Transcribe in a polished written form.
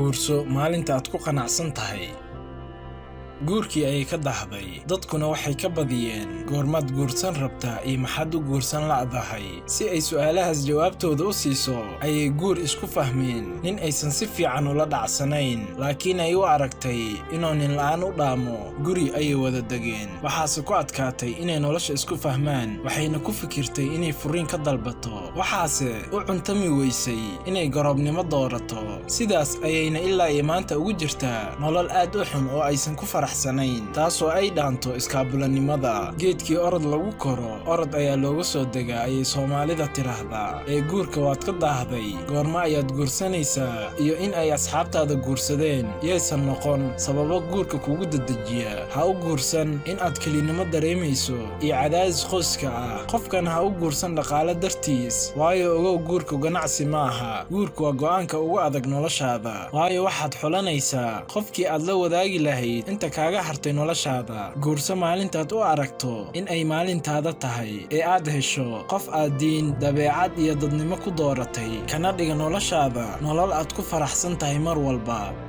guurso maalinta aad ku qanacsan tahay. guurkii ayay ka dahday, dadkuna waxay ka badiyeen goormaad guursan rabtaa iyo maxaad u guursan la'dahay. si ay su'aalahaas jawaabtooda u siiso ayay guur isku fahmeen nin aysan si fiican ula dhacsanayn, laakiin ay u aragtay inuu nin la'aan u dhaamo. guri ayay wada degeen, waxaase ku adkaatay inay nolosha isku fahmaan, waxayna ku fikirtay inay furiin ka dalbato. waxaase u cuntami weysay inay garoobnimo doorato. sidaas ayayna ilaa iyo maanta ugu jirtaa nolol aad u xun oo aysan ku taasoo ay dhaanto iskaabulanimada. geedkii orod lagu koro orod ayaa looga soo degaa ayay Soomaalida tiraahdaa. guurka waad ka daahday, goorma ayaad guursanaysaa iyo in ay asxaabtaada guursadeen yaysan noqon sababo guurka kugu dedejiya. ha u guursan in aad kelinimo dareemayso iyo cadaadis qoyska ah. qofkan ha u guursan dhaqaale dartiis, waayo ogow guurka ganacsi maaha. guurku waa go'aanka ugu adag noloshaada, waayo waxaad xulanaysaa qofkii aad la wadaagi lahayd inta kaaga hartay noloshaada. guurso maalintaad u aragto in ay maalintaada tahay ee aad hesho qof aad diin, dabeecad iyo dadnimo ku dooratay, kana dhiga noloshaada nolol aad ku faraxsan tahay mar walba.